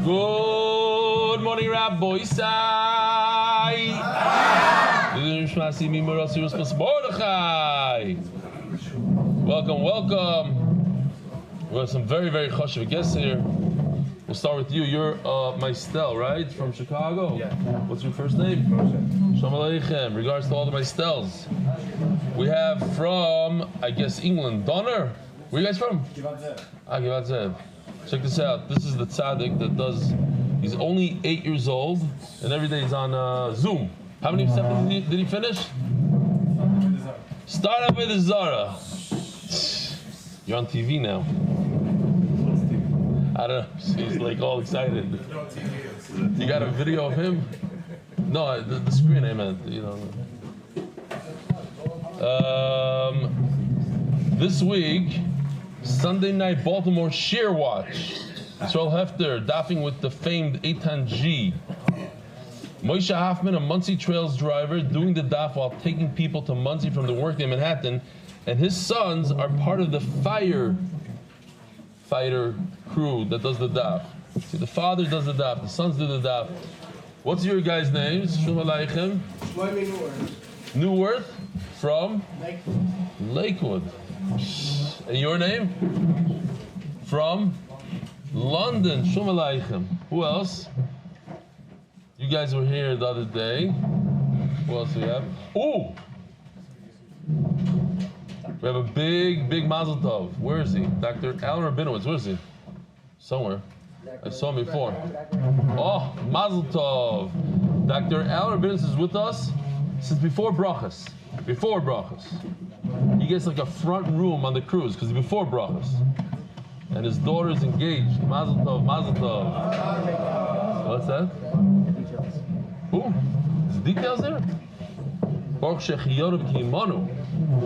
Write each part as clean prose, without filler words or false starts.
Good morning, Rabbi Isai. Welcome. We have some very chashuv guests here. We'll start with you. You're Maistel, right? From Chicago? Yeah. What's your first name? Moshe. Shalom Aleichem. Regards to all the Maistels. We have from, I guess, England, Donner. Where are you guys from? Givat Zev. Check this out. This is the tzaddik that does, he's only 8 years old, and every day he's on Zoom. How many steps did he finish? Start up with the Zara. You're on TV now. I don't know. He's like all excited. You got a video of him? No, the screen I meant. You know. This week, Sunday night Baltimore Shear Watch. Yisrael Hefter daffing with the famed Eitan G. Moshe Hoffman, a Muncie Trails driver, doing the daf while taking people to Muncie from the workday in Manhattan, and his sons are part of the fighter crew that does the daf. See, the father does the daf, the sons do the daf. What's your guys' names? Shalom Aleichem. Newarth from Lakewood. And your name? From London. Shalom Aleichem. Who else? You guys were here the other day. Who else do we have? Ooh! We have a big Mazel Tov. Where is he? Dr. Alan Rabinowitz. Where is he? Somewhere. I saw him before. Oh, Mazel Tov. Dr. Alan Rabinowitz is with us since before Brachas. He gets like a front room on the cruise because he's before Brachas. And his daughter's engaged. Mazel Tov. What's that? Ooh, there's details there? Baruch Shechiyorim Kimonu.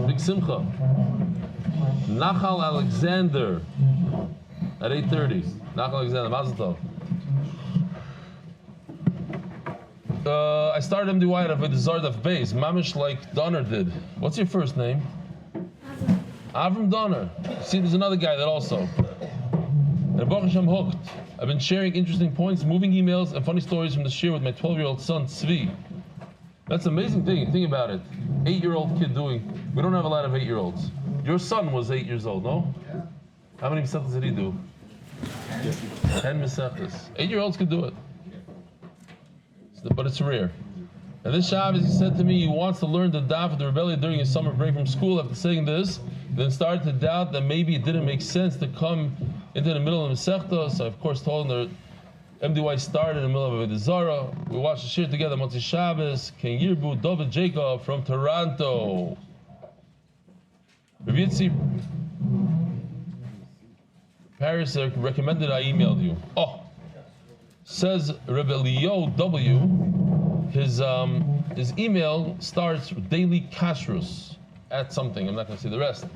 Big Simcha. Nachal Alexander at 8:30. Nachal Alexander, Mazel Tov. I started MDY at Avodah Zarah Daf Beis, mamish like Donner did. What's your first name? Avram Donner. See, there's another guy that also. And Baruch Hashem hooked. I've been sharing interesting points, moving emails, and funny stories from the shir with my 12-year-old son, Tzvi. That's an amazing thing. Think about it. 8-year-old kid doing. We don't have a lot of 8-year-olds. Your son was 8 years old, no? How many mesechtas did he do? 10 mesechtas. 8-year-olds could do it. But it's rare. And this Shabbos, he said to me, he wants to learn the daf of the rebellion during his summer break from school. After saying this, then started to doubt that maybe it didn't make sense to come into the middle of the mesechta. So I, of course, told him that MDY started in the middle of Avodah Zarah. We watched the shir together, Motzi Shabbos. Ken Yirbu, David Jacob from Toronto. Ravitzi Paris recommended I emailed you. Oh, says Rebbe Leo W. His email starts daily kashrus at something. I'm not going to say the rest.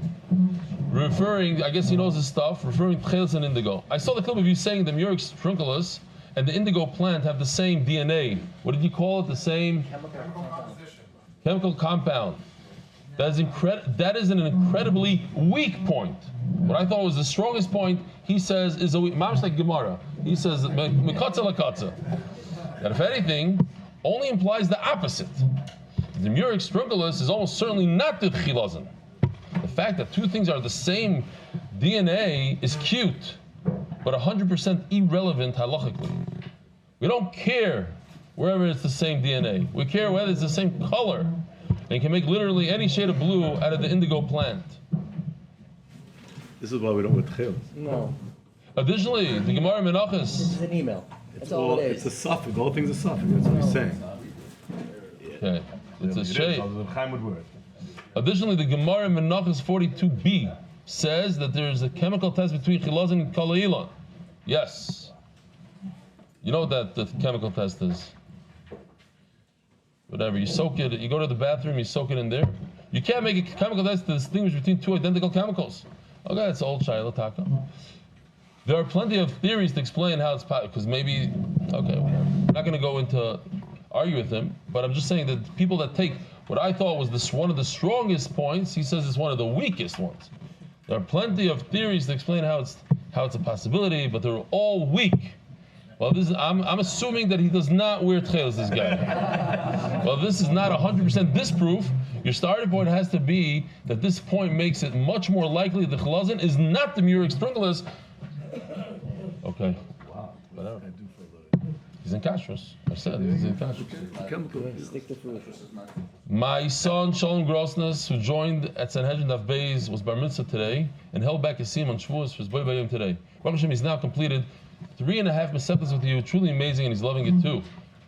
Referring, I guess he knows his stuff. Referring to Tchelis and indigo. I saw the clip of you saying the Murex trunculus and the indigo plant have the same DNA. What did you call it? The same chemical compound. That is an incredibly weak point. What I thought was the strongest point, he says, is a weak, mamish like Gemara. He says, mekatza lakatza. That if anything, only implies the opposite. The Murex trunculus is almost certainly not the chilazon. The fact that two things are the same DNA is cute, but 100% irrelevant halachically. We don't care wherever it's the same DNA. We care whether it's the same color. And you can make literally any shade of blue out of the indigo plant. This is why we don't with chil. No. Additionally, the Gemara Menachos. This is an email. That's all it is. It's a suffix. The whole thing's a suffix. That's what he's saying. Okay. It's a shade. Word. Additionally, the Gemara Menachos 42b says that there is a chemical test between chilazon and kalailon. Yes. You know what the chemical test is. Whatever, you soak it, you go to the bathroom, you soak it in there. You can't make a chemical test to distinguish between two identical chemicals. Okay, that's old Shiloh Taka. There are plenty of theories to explain how it's possible, because maybe, okay, whatever. I'm not going to go into argue with him, but I'm just saying that people that take what I thought was one of the strongest points, he says it's one of the weakest ones. There are plenty of theories to explain how it's a possibility, but they're all weak. Well, I'm assuming that he does not wear tcheles, this guy. Well, this is not 100% disproof. Your starting point has to be that this point makes it much more likely the chalazin is not the murik strunkelis. Okay. Wow. Whatever. I do for He's in kashrus. I said he's in kashrus. Stick to fruit. My son Shalom Grossness, who joined at Sanhedrin Daf Beis, was bar mitzvah today and held back his seam on Shavuos for his boy bayim today. Baruch Hashem, he's now completed 3.5 mesechtas with you. Truly amazing, and he's loving it too.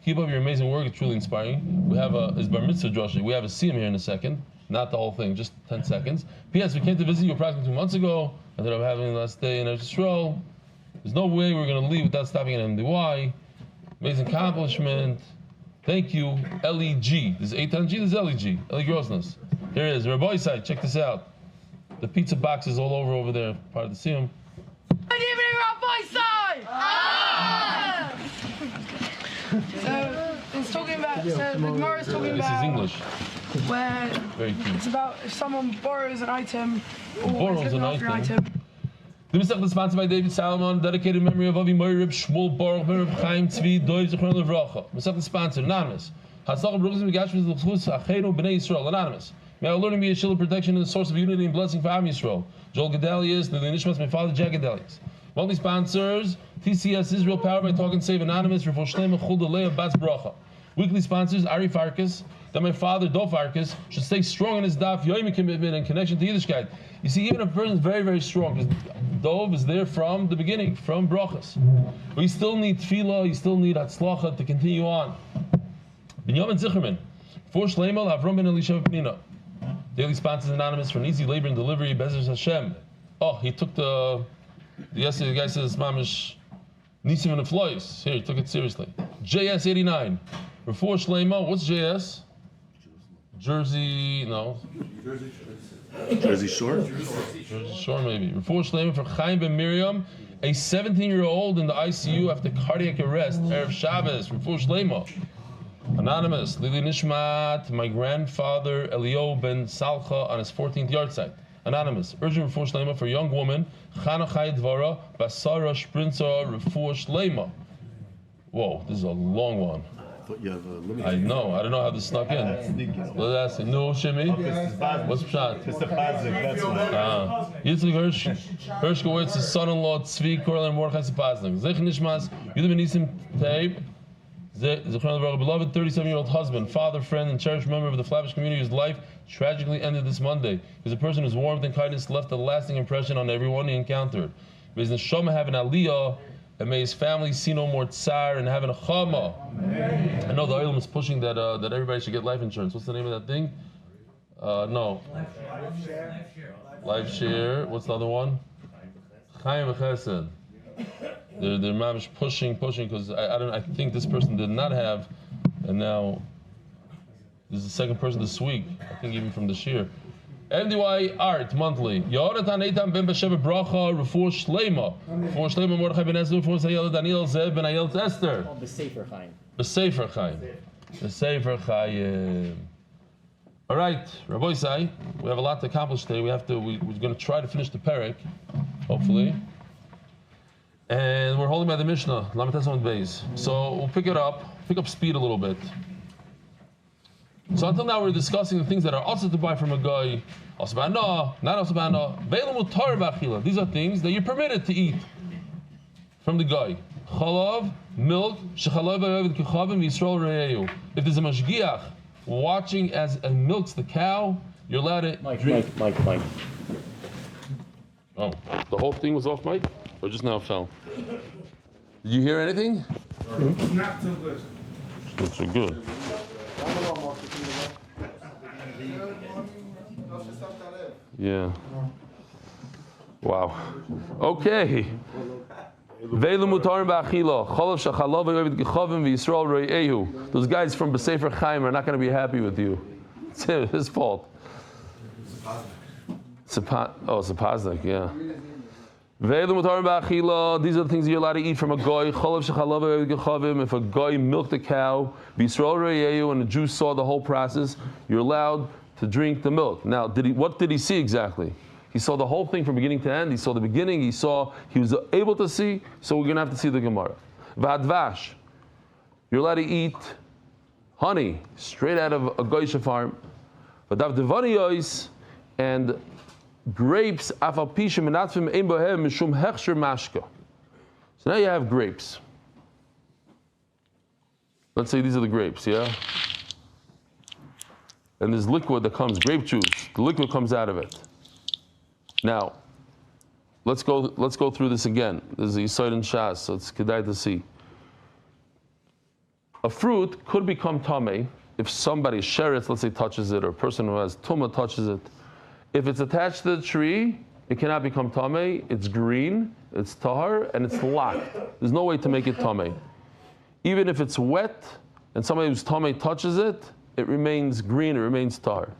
Keep up your amazing work. It's truly inspiring. We have his bar mitzvah drasha. We have a seam here in a second. Not the whole thing, just 10 seconds. P.S. We came to visit you approximately 2 months ago. Ended up having the last day in Eretz Yisrael. There's no way we're going to leave without stopping at MDY. Amazing accomplishment. Thank you, L.E.G. This is Eitan G, this is L.E.G. Eli Grossness. Here it is. Rabbi side, check this out. The pizza box is all over there, part of the seam. Good evening, Rabbi side! So, it's talking about, so the Gemara is talking This is about English. where Very cute. it's about if someone borrows an item or Borrows is an looking after item. The Masechta is sponsored by David Salomon, dedicated memory of Avi Moirib, Shmuel Baruch, Ben Reb Chaim Tzvi, Doiv Zechron Levracha. Masechta sponsored, anonymous. Hatzlach Baruch Zimigashvis L'chus Achenu B'nei Yisrael, anonymous. May our learning be a shield of protection and a source of unity and blessing for Am Yisrael. Joel Gedalius, Lili Nishmas, my father Jack Gedalius. Monthly sponsors, TCS Israel, powered by Talk and Save, anonymous, Refor Shlema Chul Delea Bas Bracha. Weekly sponsors, Ari Farkas, that my father, Dov Farkas, should stay strong in his Daf Yomi commitment and connection to Yiddishkeit. You see, even if a person is very, very strong, because Dov is there from the beginning, from Brachas. But you still need Tefillah, you still need Hatzlacha to continue on. Binyamin Zicherman, for Shleimal, Avram ben Elisha Penina. Daily sponsors anonymous for an easy labor and delivery, Bezer Hashem. Oh, he took yesterday the guy says, Mamish, Nisim and the Floys. Here, he took it seriously. JS 89. Before Shleima, what's JS? Jersey, no. Jersey Shore? Jersey Shore, maybe. Before Shleima for Chaim ben Miriam, a 17-year-old in the ICU after cardiac arrest. Erev Shabbos, before Shleima. Anonymous, Lili Nishmat, my grandfather Elio ben Salcha on his 14th yard site. Anonymous, urgent refuah shleima for young woman, Chana Chai Dvara, Basara Sprinza refuah shleima. Whoa, this is a long one. I thought you have a limit. I know, I don't know how this snuck in. Let's ask him. No, Shimi? What's Pshat? Mr. Pazik, that's why. Yitzchak Hershkowitz, his son-in-law, Tzvi, Korel, and Mordechai Sapaznik. Zech Nishmas, Yudim Benisim Taib, beloved 37-year-old husband, father, friend, and cherished member of the Flavish community whose life tragically ended this Monday. He was a person whose warmth and kindness left a lasting impression on everyone he encountered. May his neshama have an aliyah, and may his family see no more tsar and have an achama. I know the Ariel is pushing that everybody should get life insurance. What's the name of that thing? No. Life share. What's the other one? Chaim v'chesed. They're mamish pushing because I think this person did not have, and now this is the second person this week. I think even from this year. MDY Art monthly. Yohatan Eitan ben Basheva Bracha Refuah Shleima. Refuah Shleima Mordechai ben Ezra. Refuah Sayel Daniel Zeb ben Ayel Esther. The Sefer Chaim. B'Sefer Chaim. B'Sefer Chaim. All right, Rabbi Sai, we have a lot to accomplish today. We're going to try to finish the parak, hopefully. And we're holding by the Mishnah, Lametes Amud Beis. So we'll pick up speed a little bit. So until now we're discussing the things that are also to buy from a guy, osbana, not osbana, ve'elu mutar b'achila. These are things that you're permitted to eat from the guy. Chalav, milk, shechalav v'yovid kechavim v'yisrael re'eyu. If there's a mashgiach watching as it milks the cow, you're allowed to drink. Mike. Oh, the whole thing was off mic? Or just now fell? Did you hear anything? Not so good. Not so good. Yeah. Wow. Okay. Those guys from B'Sefer Chaim are not going to be happy with you. It's his fault. Sapaznik, yeah. These are the things you're allowed to eat from a goy. If a goy milked a cow, and the Jew saw the whole process, you're allowed to drink the milk. Now, what did he see exactly? He saw the whole thing from beginning to end. He saw the beginning. He was able to see. So we're going to have to see the Gemara. V'advash. You're allowed to eat honey straight out of a goyisha farm. V'dav devaniyos and grapes afal pishim menatzvim ein bohem mishum hechsher mashka. So now you have grapes. Let's say these are the grapes, yeah? And there's liquid that comes, grape juice. The liquid comes out of it. Now, let's go through this again. This is a Yisod and Shas, so it's kedai to see. A fruit could become tamei if somebody, sheretz, let's say, touches it, or a person who has tumah touches it. If it's attached to the tree, it cannot become tamei. It's green, it's tahar, and it's locked. There's no way to make it tamei. Even if it's wet and somebody who's tamei touches it, it remains green, it remains tahar.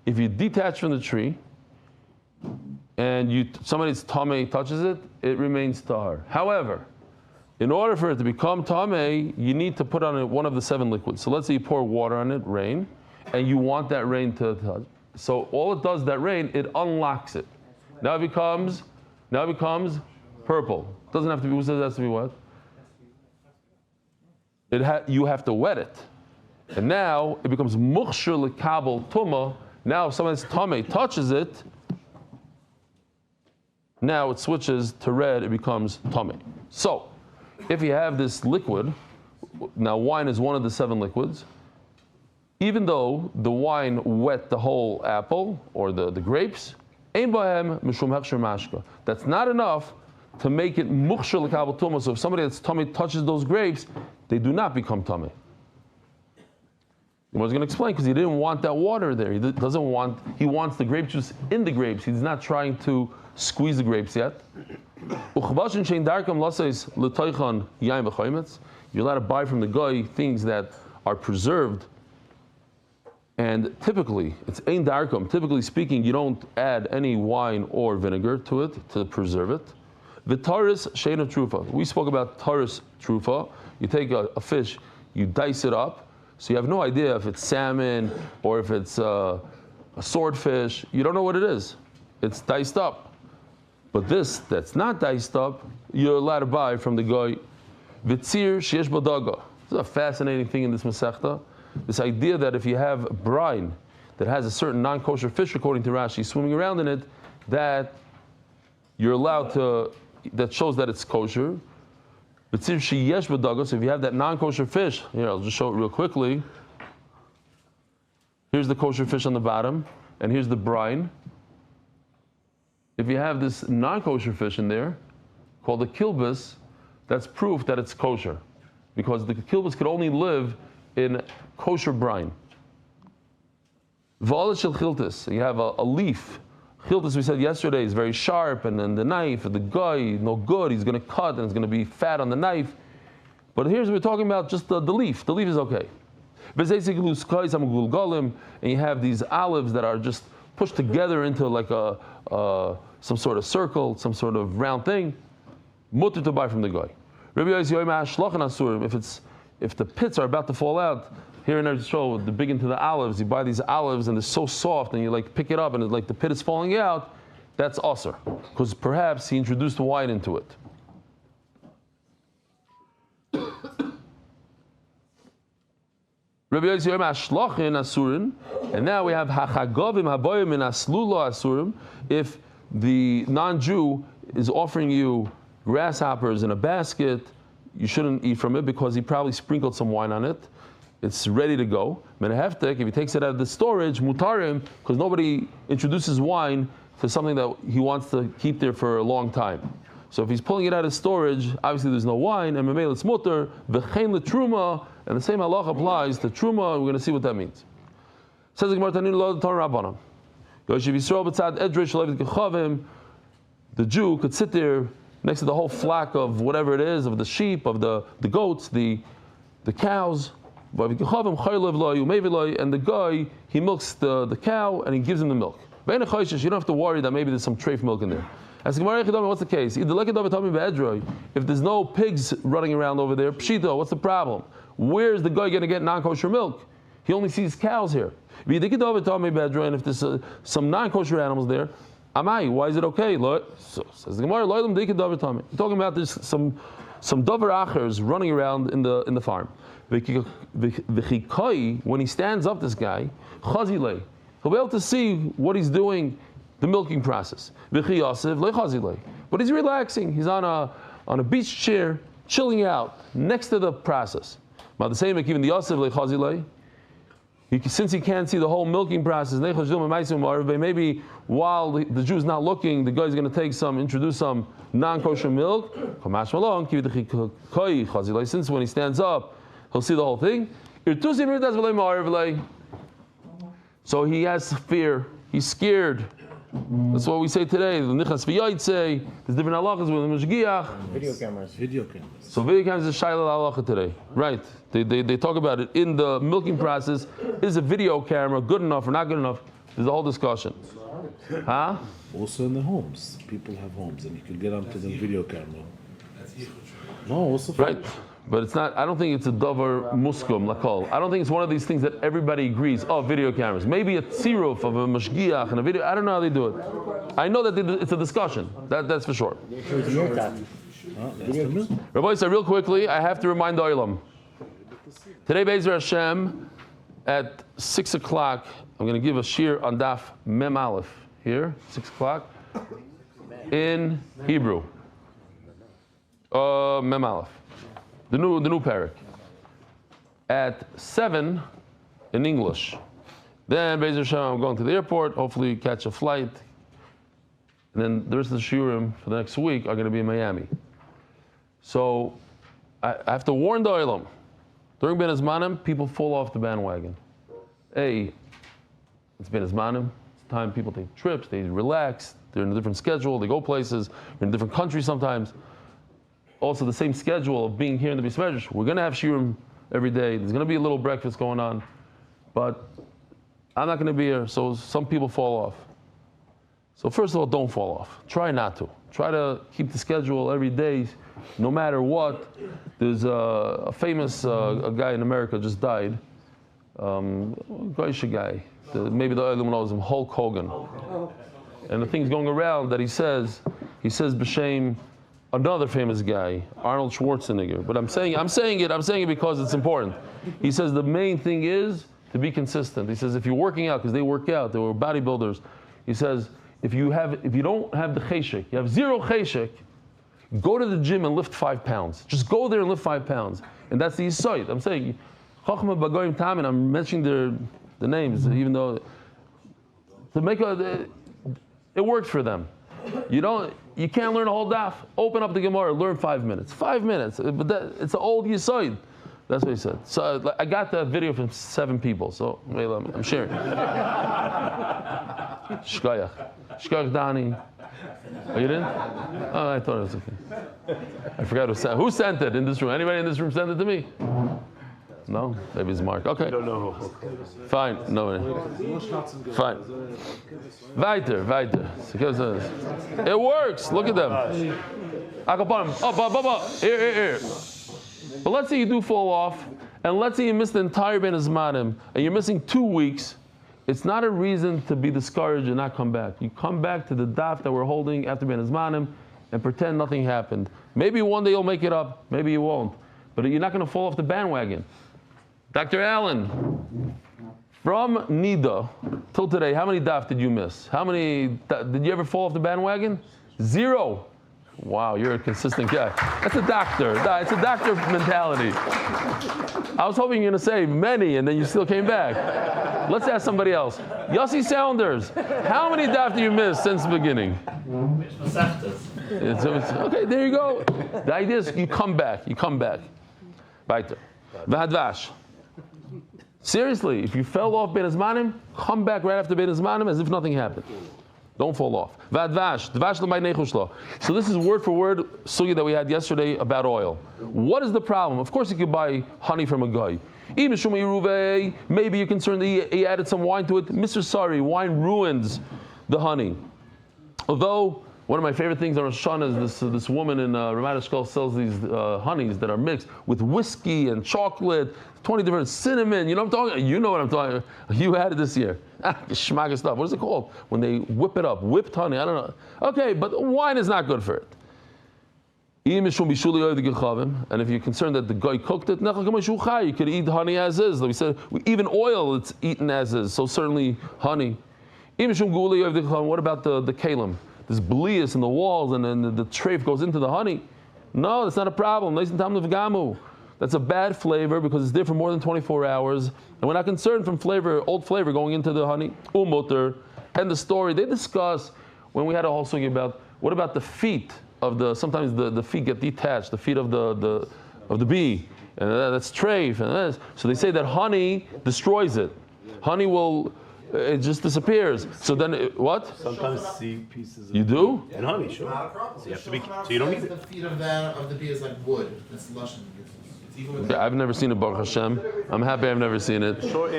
If you detach from the tree and somebody's tamei touches it, it remains tahar. However, in order for it to become tamei, you need to put on it one of the 7 liquids. So let's say you pour water on it, rain, and you want that rain to touch. So all it does, that rain, it unlocks it. Now it becomes purple. Doesn't have to be. Who says it has to be what? You have to wet it, and now it becomes mukhshir lekabel tuma. Now if someone's tamei touches it, now it switches to red. It becomes tamei. So if you have this liquid, now wine is one of the 7 liquids. Even though the wine wet the whole apple or the grapes, ein bohem mishum hechsher mashka. That's not enough to make it mukhshir lekabel tuma. So if somebody that's tamei touches those grapes, they do not become tamei. I was going to explain because he didn't want that water there. He wants the grape juice in the grapes. He's not trying to squeeze the grapes yet. You're allowed to buy from the guy things that are preserved. And typically, it's ein darkum. Typically speaking, you don't add any wine or vinegar to it to preserve it. V'taris sheina trufa. We spoke about taris trufa. You take a fish, you dice it up, so you have no idea if it's salmon or if it's a swordfish. You don't know what it is. It's diced up. But this that's not diced up, you're allowed to buy from the guy. V'tzir sheyesh bodaga. This is a fascinating thing in this Masechta. This idea that if you have brine that has a certain non-kosher fish, according to Rashi, swimming around in it, that you're allowed to, that shows that it's kosher. So if you have that non-kosher fish, here I'll just show it real quickly. Here's the kosher fish on the bottom, and here's the brine. If you have this non-kosher fish in there, called a kilbus, that's proof that it's kosher, because the kilbus could only live in kosher brine. V'ala shel chiltis, you have a leaf. Chiltis, we said yesterday, is very sharp, and then the knife, the guy, no good, he's going to cut, and it's going to be fat on the knife. But here's we're talking about just the leaf. The leaf is okay. And you have these olives that are just pushed together into like some sort of circle, some sort of round thing. Mutter to buy from the guy. If the pits are about to fall out, here in our show, the big into the olives, you buy these olives and they're so soft, and you like pick it up and it's like the pit is falling out, that's usher, because perhaps he introduced wine into it. And now we have hachagavim haboyim in aslula asurim. If the non-Jew is offering you grasshoppers in a basket, you shouldn't eat from it because he probably sprinkled some wine on it. It's ready to go. Meneheftek, if he takes it out of the storage, mutarim, because nobody introduces wine to something that he wants to keep there for a long time. So if he's pulling it out of storage, obviously there's no wine, and memel it's mutar, v'chein letruma, and the same halach applies to truma. We're going to see what that means. Says the Gemara, Tanin lo Torah Rabbanan. Yoshev Yisrael b'tzad edrei shel eved kechavim. The Jew could sit there next to the whole flock of whatever it is, of the sheep, of the goats, the cows. And the guy, he milks the cow and he gives him the milk. You don't have to worry that maybe there's some treif milk in there. What's the case? If there's no pigs running around over there, pshito, what's the problem? Where's the guy going to get non-kosher milk? He only sees cows here. And if there's some non-kosher animals there, why is it okay? So says the Gemara, you're talking about there's some some davar acher is running around in the farm. When he stands up, this guy, chazile, he'll be able to see what he's doing, the milking process. But he's relaxing. He's on a beach chair, chilling out next to the process. Now the same even the yosef lechazile. Since he can't see the whole milking process, maybe while the Jew's not looking, the guy's going to introduce some non-kosher milk. Since when he stands up, he'll see the whole thing. So he has fear. He's scared. That's what we say today. The nichas v'yaitze. There's different halachas with the mashgiach. Video cameras. So video cameras is shayla halacha today, right? They talk about it in the milking process. Is a video camera good enough or not good enough? There's a whole discussion. Huh? Also in the homes, people have homes, and you can get onto the video camera. No, also right. But it's not. I don't think it's a davar muskum lakol. I don't think it's one of these things that everybody agrees. Oh, video cameras. Maybe a tziruf of a mashgiach and a video. I don't know how they do it. I know that it's a discussion. That's for sure. Rabbi said, real quickly, I have to remind the Olam. Today, Be'ezer Hashem, at 6 o'clock, I'm going to give a shir on Daf Mem Aleph here, 6 o'clock, in Hebrew. Mem Aleph. The new parak. At 7 in English. Then Be'ezer Hashem, I'm going to the airport. Hopefully catch a flight. And then the rest of the shiurim for the next week are going to be in Miami. So I have to warn the Olam. During Ben Azmanim, people fall off the bandwagon. Hey, it's Ben Azmanim. It's time people take trips. They relax. They're in a different schedule. They go places. They're in different countries sometimes. Also, the same schedule of being here in the Beis Medrash. We're going to have shiurim every day. There's going to be a little breakfast going on, but I'm not going to be here. So some people fall off. So first of all, don't fall off. Try not to. Try to keep the schedule every day, no matter what. There's a famous a guy in America just died. Goyish guy. Maybe the Olam knows him, Hulk Hogan. And the thing's going around that he says b'shem another famous guy, Arnold Schwarzenegger. But I'm saying it because it's important. He says the main thing is to be consistent. He says if you're working out, because they work out, they were bodybuilders. He says if you don't have the cheshek, you have zero cheshek, go to the gym and lift 5 pounds. Just go there and lift 5 pounds. And that's the yesod. I'm saying, Chachma Bagoyim Tam, and I'm mentioning the names, even though it worked for them. You can't learn a whole daf. Open up the Gemara, learn 5 minutes. 5 minutes, but it's an old yesod. That's what he said. So I got that video from 7 people. So I'm sharing. Shkoyach Dani. Oh, you didn't? Oh, I thought it was okay. I forgot who sent it in this room. Anybody in this room sent it to me? No? Maybe it's Mark. Okay. I don't know. Fine. No. Fine. Weiter. It works. Look at them. Here. But let's say you do fall off, and let's say you miss the entire Ben Azmanim, and you're missing 2 weeks. It's not a reason to be discouraged and not come back. You come back to the daf that we're holding after Ben Azmanim and pretend nothing happened. Maybe one day you'll make it up, maybe you won't. But you're not going to fall off the bandwagon. Dr. Allen, from Nida till today, how many daf did you miss? Did you ever fall off the bandwagon? 0. Wow, you're a consistent guy. That's a doctor. It's a doctor mentality. I was hoping you're going to say many, and then you still came back. Let's ask somebody else. Yossi Saunders, how many daf do you miss since the beginning? Okay, there you go. The idea is you come back. Weiter. V'hadvash. Seriously, if you fell off Ben Azmanim, come back right after Ben Azmanim as if nothing happened. Don't fall off. V'advash. Dvash l'may nechusla. So this is word for word sugya that we had yesterday about oil. What is the problem? Of course you could buy honey from a guy. Maybe you're concerned that he added some wine to it. Mr. Sorry, wine ruins the honey. Although, one of my favorite things on Rosh Hashanah is this woman in Ramat Eshkol sells these honeys that are mixed with whiskey and chocolate, 20 different cinnamon. You know what I'm talking? You know what I'm talking about. You had it this year. Shmaga stuff. What is it called? When they whip it up. Whipped honey. I don't know. Okay, but wine is not good for it. And if you're concerned that the guy cooked it, you could eat honey as is. Like we said, even oil, it's eaten as is. So certainly honey. What about the kalim? There's blias in the walls, and then the treif goes into the honey. No, that's not a problem. That's a bad flavor because it's there for more than 24 hours, and we're not concerned from old flavor going into the honey. Umutter. And the story they discuss when we had a whole story about what about the feet of sometimes the feet get detached, the feet of the bee, and that's treif, and so they say that honey destroys it. Honey it just disappears. So then what? Sometimes see pieces of you do? and honey, sure. Not a problem. So you have to be, so you don't need The feet of the bee is like wood. It's lush. It's even with Okay, I've never seen it, Baruch Hashem. I'm happy I've never seen it. For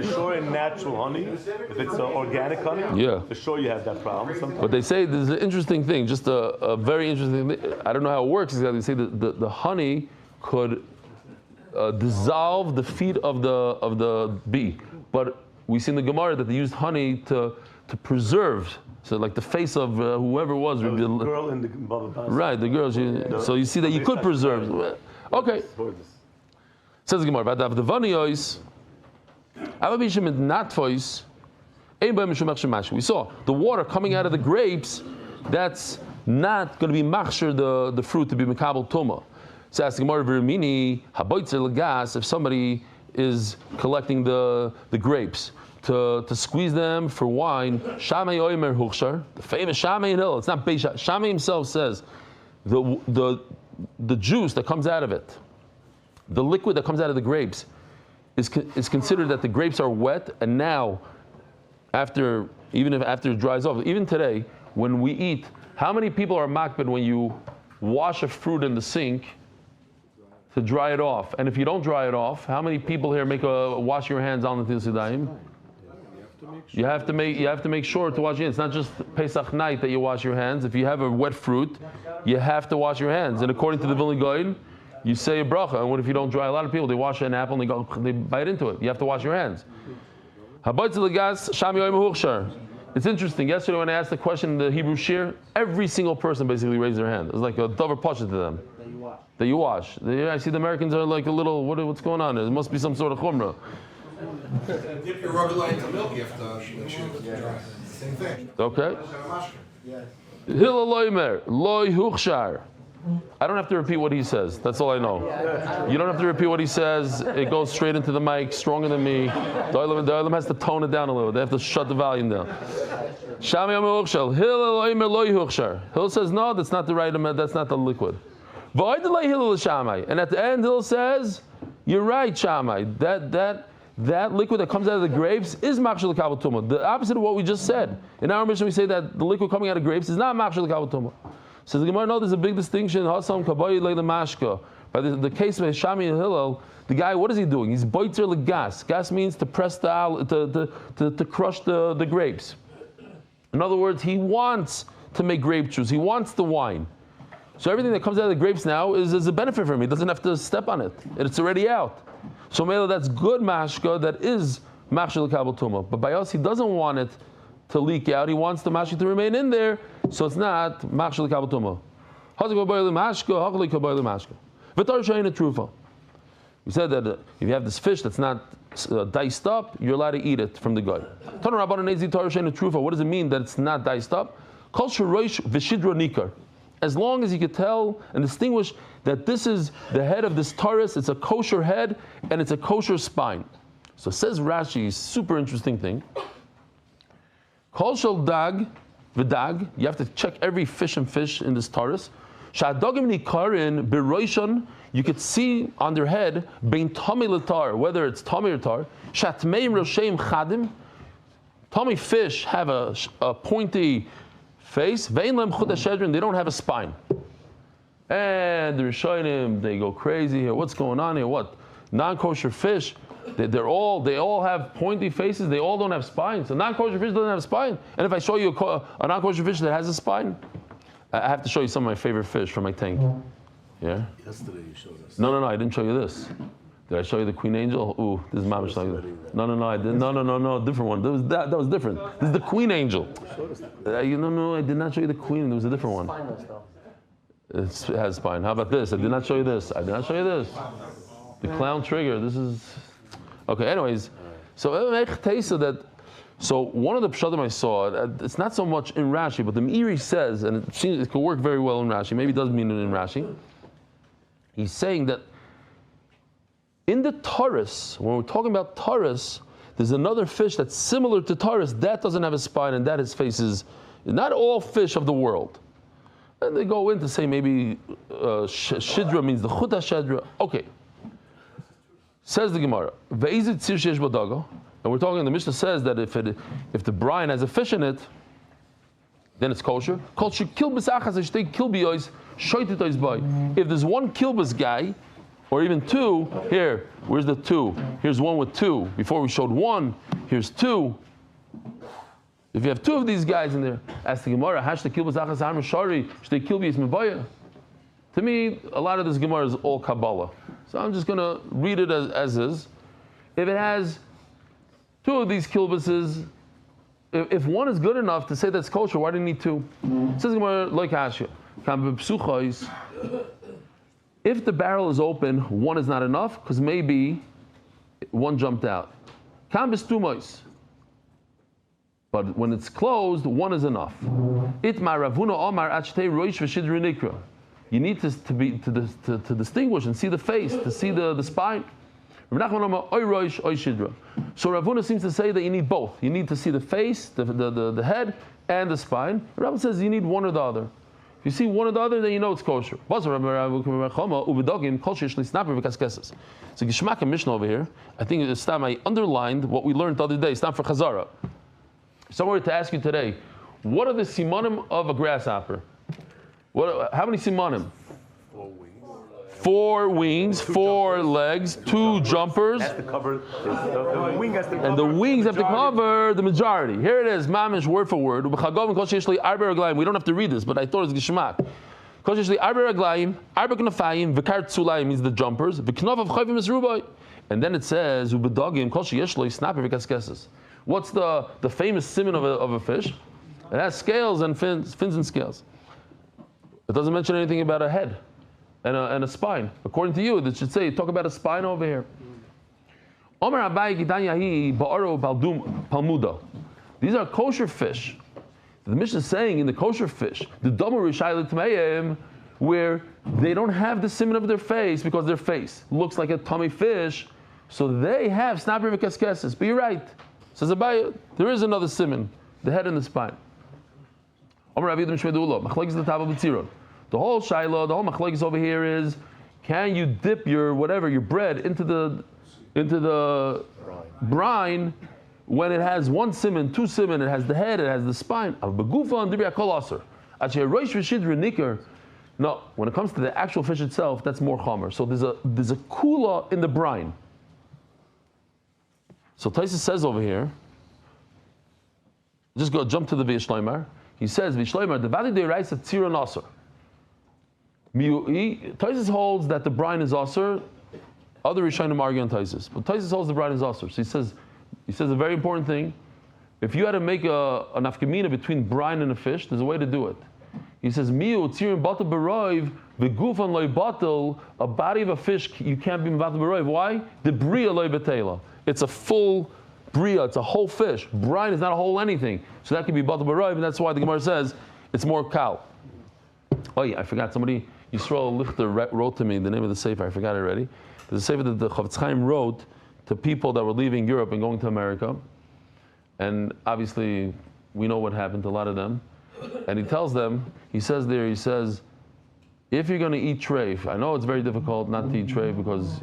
sure in natural honey, if it's organic honey, Yeah. for sure you have that problem. Sometimes. But they say there's an interesting thing, just a very interesting thing. I don't know how it works exactly. They say that the honey could dissolve the feet of the bee, but we see in the Gemara that they used honey to preserve. So like the face of whoever it was. The girl in the Baba Basra. Right, the girl. So you see that you could preserve. Okay. Says the Gemara about the vaniyos. We saw the water coming out of the grapes. That's not going to be machshir the fruit to be mekabel tuma. So ask the Gemara v'rimini haboitzer legas. If somebody is collecting the grapes to squeeze them for wine, Shamei Oimer Huchshar, the famous Shamei Hill. It's not Beisha. Shamei himself says the juice that comes out of it, the liquid that comes out of the grapes, is considered that the grapes are wet, and now after it dries off, even today when we eat, how many people are makbid when you wash a fruit in the sink to dry it off? And if you don't dry it off, how many people here wash your hands on the Til Sidaim? You have to make sure to wash your hands. It's not just Pesach night that you wash your hands. If you have a wet fruit, you have to wash your hands. And according to the Vilna Gaon, you say a bracha. And what if you don't dry? A lot of people, they wash an apple and they bite into it. You have to wash your hands. It's interesting. Yesterday when I asked the question in the Hebrew Shir, every single person basically raised their hand. It was like a davar pasha to them. That you wash. I see the Americans are like a little, what's going on? There must be some sort of chumrah. Dip your rubber light into milk, you have to make sure it's dry. Same thing. Okay. Hillel loimer, loy huchshar. I don't have to repeat what he says. That's all I know. You don't have to repeat what he says. It goes straight into the mic, stronger than me. The Olam has to tone it down a little. They have to shut the volume down. Hillel says, no, that's not the right amount. That's not the liquid. And at the end, Hillel says, you're right, Shammai. That liquid that comes out of the grapes is machshir l'kabel tumah. The opposite of what we just said. In our mission, we say that the liquid coming out of grapes is not machshir l'kabel tumah. So the Gemara, no, there's a big distinction. Hasam kaboy leila mashka. By the case of Shami and Hillel, the guy, what is he doing? He's boitzer legas. Gas means to press to crush the grapes. In other words, he wants to make grape juice. He wants the wine. So everything that comes out of the grapes now is a benefit for him. He doesn't have to step on it. It's already out. So Mela, that's good mashka, that is machshir l'kabel tumah. But by us, he doesn't want it to leak out. He wants the mashka to remain in there, so it's not machshir l'kabel tumah. We said that if you have this fish that's not diced up, you're allowed to eat it from the guy. What does it mean that it's not diced up? As long as you could tell and distinguish that this is the head of this taurus, it's a kosher head and it's a kosher spine. So says Rashi, super interesting thing. Kol shel dag v'dag, you have to check every fish and fish in this taurus. Sha'adagim nikarin b'roishon, you could see on their head bein tami l'tar, whether it's tami or tar. Shatmeim rosheim chadim, tami fish have a pointy face. Vein lem chut hashedrin, they don't have a spine. And the Rishonim, they go crazy here. What's going on here? What? Non-kosher fish, they all have pointy faces. They all don't have spines. A non-kosher fish doesn't have a spine. And if I show you a non-kosher fish that has a spine, I have to show you some of my favorite fish from my tank. Yeah? Yesterday you showed us. No, I didn't show you this. Did I show you the queen angel? Ooh, this is mamish like that. No, I didn't. No, different one. That was different. This is the queen angel. No, I did not show you the queen. There was a different one. It has spine. How about this? I did not show you this. I did not show you this. The clown trigger. This is okay. Anyways, so one of the pshatim I saw, it's not so much in Rashi, but the Meiri says, and it seems it could work very well in Rashi. Maybe it does mean it in Rashi. He's saying that in the Taurus, when we're talking about Taurus, there's another fish that's similar to Taurus. That doesn't have a spine, and that his face is not all fish of the world. And they go in to say maybe Shidra means the Chuta Shedra. Okay. Says the Gemara, Ve'izit tzir sheyesh bo daga. And we're talking, the Mishnah says that if the brine has a fish in it, then it's kosher. If there's one kilbus guy, or even two, here, where's the two? Here's one with two. Before we showed one, here's two. If you have two of these guys in there, ask the Gemara, Hashta kilbus achas hamar shari, shtei kilbi is mebaya. To me, a lot of this Gemara is all Kabbalah. So I'm just going to read it as is. If it has two of these kilbuses, if one is good enough to say that's kosher, why do you need two? It says Gemara, like Ashya, if the barrel is open, one is not enough, because maybe one jumped out. But when it's closed, one is enough. You need to distinguish and see the face, to see the spine. So Ravuna seems to say that you need both. You need to see the face, the head, and the spine. Ravuna says you need one or the other. If you see one or the other, then you know it's kosher. So Gishmak and Mishnah over here, I think it's time I underlined what we learned the other day. It's time for Chazara. If someone were to ask you today, what are the simanim of a grasshopper? How many simanim? 4 wings, 4 legs, 2 jumpers. Has to cover, the wing has to cover. And the wings have to cover the majority. Here it is, mamish, word for word. We don't have to read this, but I thought it was gishmak. Means the jumpers. And then it says, what's the famous siman of a fish? It has scales and fins and scales. It doesn't mention anything about a head and a spine. According to you, it should say, talk about a spine over here. These are kosher fish. The Mishnah is saying in the kosher fish, the where they don't have the siman of their face because their face looks like a tummy fish, so they have snapper v'kaskeses. But you're right. Says Abaye, there is another siman, the head and the spine. The whole shaila, the whole machlekes over here is, can you dip your bread into the brine when it has one siman, 2 siman, it has the head, it has the spine. No, when it comes to the actual fish itself, that's more chomer. So there's a kula in the brine. So Taisus says over here, just go jump to the Vishleimar. He says, Vishleimar, the Vadi Deiraisa Tzira Nasr. Taisus holds that the brine is Asr. Other Rishonim argue on Taisus. But Taisus holds the brine is Asr. So he says a very important thing. If you had to make an afkamina between brine and a fish, there's a way to do it. He says, Miu Tzirin Batal Baroiv, V'gufan Loi Batal, a body of a fish, you can't be Batal Baroiv. Why? The Bria Loi Betela. It's a full Bria, it's a whole fish. Brine is not a whole anything. So that could be Batal Baroiv, and that's why the Gemara says it's more kal. Oh yeah, I forgot. Somebody, Yisrael Lichter wrote to me the name of the sefer, I forgot it already. There's a sefer that the Chavetz Chaim wrote to people that were leaving Europe and going to America. And obviously, we know what happened to a lot of them. And he tells them, he says, if you're going to eat treif, I know it's very difficult not to eat treif because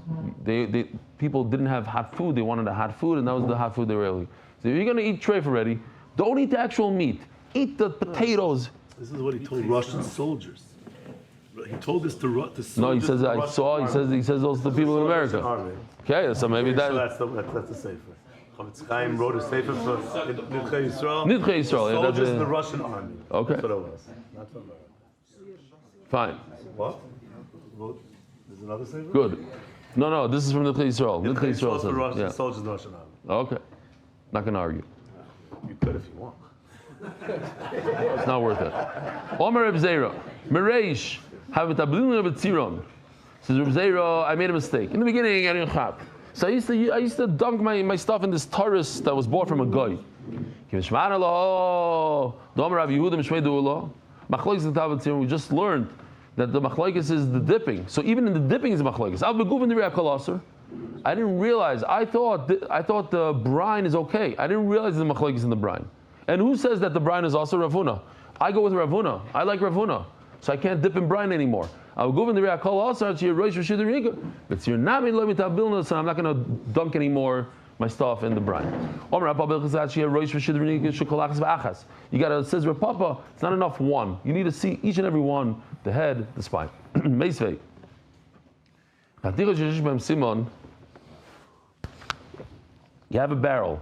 people didn't have hot food, they wanted a hot food, and that was the hot food they were eating. So if you're going to eat treif already, don't eat the actual meat. Eat the potatoes. This is what he told Russian soldiers. He told this to soldiers. No, he says, I saw, he says those to the people in America. Okay, so maybe that's the sefer. Chavetz Chaim wrote a sefer for Nidchei Yisrael. Nidchei Yisrael. Soldiers in the Russian army. Okay. That's what it was. Not from America. Fine. What? There's another sefer? Good. No, this is from Nidchei Yisrael. Nidchei Yisrael says, Russian soldiers in the Russian army. Okay. Not going to argue. You could if you want. It's not worth it. Omer Reb Zera, Mereish, Says Reb Zera, I made a mistake. In the beginning, I didn't chap. So I used to dunk my stuff in this taurus that was bought from a guy. We just learned that the machlokes is the dipping. So even in the dipping is a machlokes. I didn't realize. I thought the brine is okay. I didn't realize the machlokes in the brine. And who says that the brine is also Rav Huna? I go with Rav Huna. I like Rav Huna, so I can't dip in brine anymore. I will go in the Reakol also to your Rosh Hashidur. But you're not in Levitabilna, so I'm not going to dunk anymore my stuff in the brine. You got to, it says Rapapa, it's not enough one. You need to see each and every one, the head, the spine. Meisvei. You have a barrel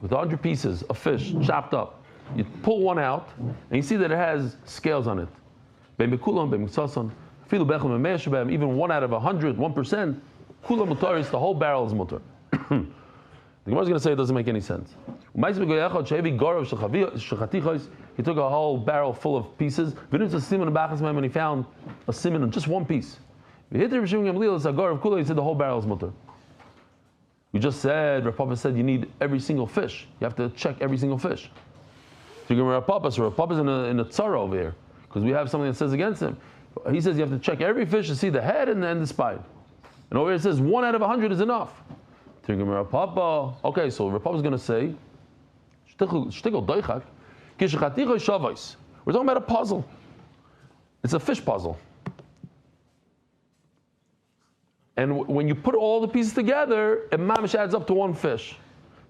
with 100 pieces of fish chopped up. You pull one out, and you see that it has scales on it. Even 1 out of 100, 1%, kula mutar is the whole barrel is mutar. The Gemara is going to say it doesn't make any sense. He took a whole barrel full of pieces, and he found a simon on just one piece. He said the whole barrel is mutar. We just said, Rav Papa said you need every single fish. You have to check every single fich. So Rav Papa is in a tzara over here, because we have something that says against him. He says you have to check every fish to see the head and the spine. And over here it says 1 out of 100 is enough. Rav Papa, okay, so Rav Papa is going to say, we're talking about a puzzle. It's a fish puzzle. And when you put all the pieces together, it mamish adds up to one fish.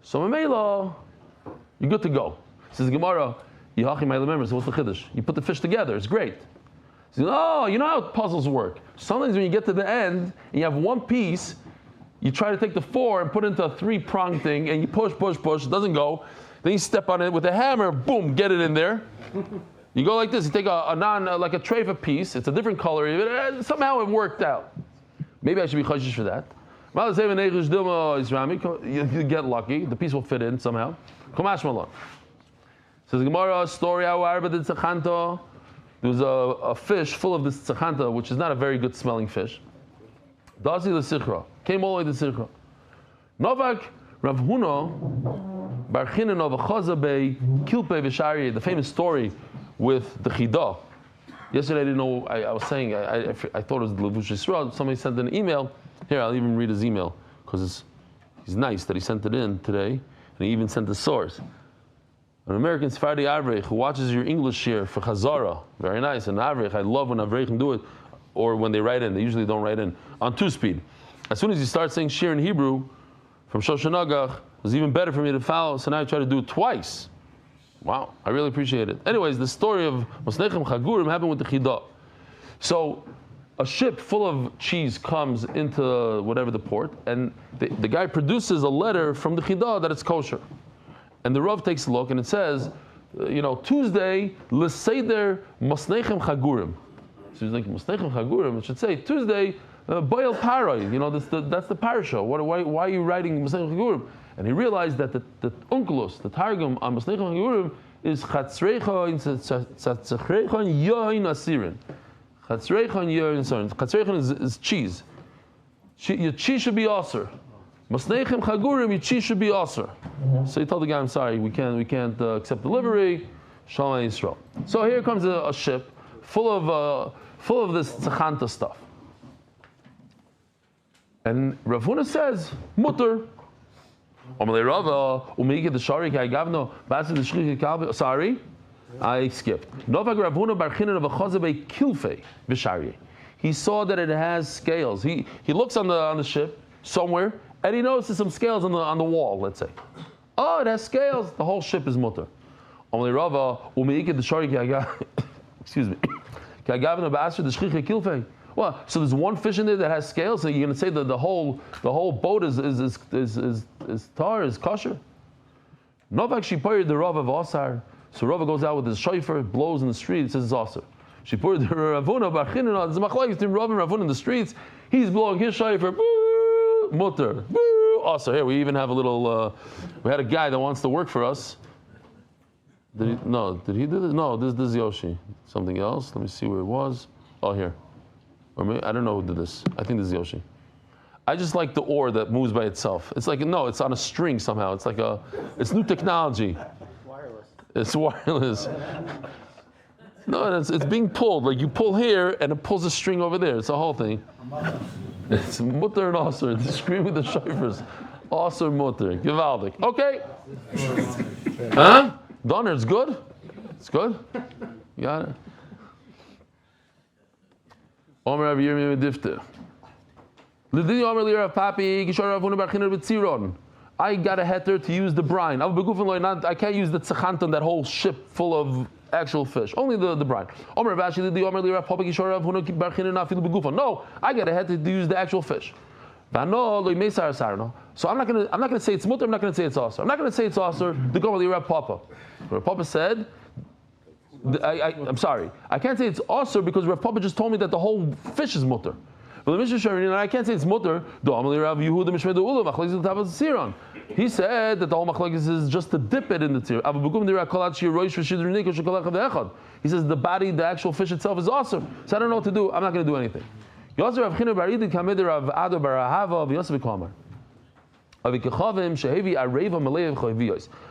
So Mamela, you're good to go. Says Gemara, Yahachim, so what's the chiddush? You put the fish together, it's great. Says, oh, you know how puzzles work. Sometimes when you get to the end and you have one piece, you try to take the 4 and put it into a 3-prong thing, and you push, it doesn't go. Then you step on it with a hammer, boom, get it in there. You go like this, you take like a tray of a piece, it's a different color, somehow it worked out. Maybe I should be choshesh for that. You get lucky, the piece will fit in somehow. Kumash Malon. Says Gemara, story how did tzachanta. There was a fish full of this tzachanta, which is not a very good smelling fish. Dasi l'sichra. Came all the way to Sichra. Novak Rav Huna bar Chinen of Chaza Bei Kilpei V'Shari, the famous story with the Chida. Yesterday I didn't know, I was saying, I thought it was the Levush Yisrael. Somebody sent an email. Here, I'll even read his email, because he's nice that he sent it in today, and he even sent the source. An American Sephardi Avrech who watches your English here for Chazara. Very nice. And Avrech, I love when Avrechim do it, or when they write in. They usually don't write in. On 2-speed. As soon as you start saying shir in Hebrew, from Shoshanagach, it was even better for me to follow, so now I try to do it twice. Wow, I really appreciate it. Anyways, the story of Mosnechem Chagurim happened with the Chidah. So, a ship full of cheese comes into whatever the port, and the guy produces a letter from the Chidah that it's kosher. And the Rav takes a look, and it says, Tuesday, L'Seder Mosnechem Chagurim. So he's like, Mosnechem Chagurim, it should say, Tuesday, Boil Paroi. That's the parasha. Why are you writing Mosnechem Chagurim? And he realized that the Unkelus, the Targum on Mosnechem Chagurim, is Chatzreichon Yoin Asirin. Chatzreichon Yoin Asirin. Chatzreichon is cheese. Your cheese should be aser. Mosnechem Chagurim, your cheese should be aser. So he told the guy, I'm sorry, we can't accept delivery. Shalom Yisrael. So here comes a ship full of this tzachanta stuff. And Rav Huna says, mutter. Sorry, I skipped. He saw that it has scales. He looks on the ship somewhere, and he notices some scales on the wall, let's say. Oh, it has scales. The whole ship is mutter. Excuse me. Well, so there's one fish in there that has scales, so you're going to say that the whole boat is tar, is kosher? Novak Shipayr the Rav of Asar. So Rav goes out with his shofar, blows in the street, it says it's Asar. Shipayr the Ravuna Barchinina, there's a machlokes between Rav and Ravuna in the streets. He's blowing his shofar, boo, mutter, boo, Asar. Here, we even have a little, we had a guy that wants to work for us. Did he do this? No, this is Yoshi. Something else. Let me see where it was. Oh, here. Or maybe, I don't know who did this. I think this is Yoshi. I just like the oar that moves by itself. It's like, no, it's on a string somehow. It's like it's new technology. Wireless. It's wireless. No, it's being pulled. Like you pull here and it pulls a string over there. It's a whole thing. It's mutter and aser. They scream with the shofars. Aser mutter. Gewaldig. Okay. Huh? Donner, it's good? It's good? You got it? Omer Rav Yirmiyah Medifte. I got a heter to use the brine. I can't use the tzechanton, that whole ship full of actual fish. Only the brine. No, I got a heter to use the actual fish. So I'm not gonna say it's mutter. I'm not gonna say it's aser. I'm not gonna say it's aser. The Gomer Rav Papa. Rav Papa said, I'm sorry. I can't say it's aser because Rav Papa just told me that the whole fish is mutter. But I can't say it's mutter. He said that the whole machlokes is just to dip it in the tir. He says the body, the actual fish itself is awesome. So I don't know what to do. I'm not going to do anything.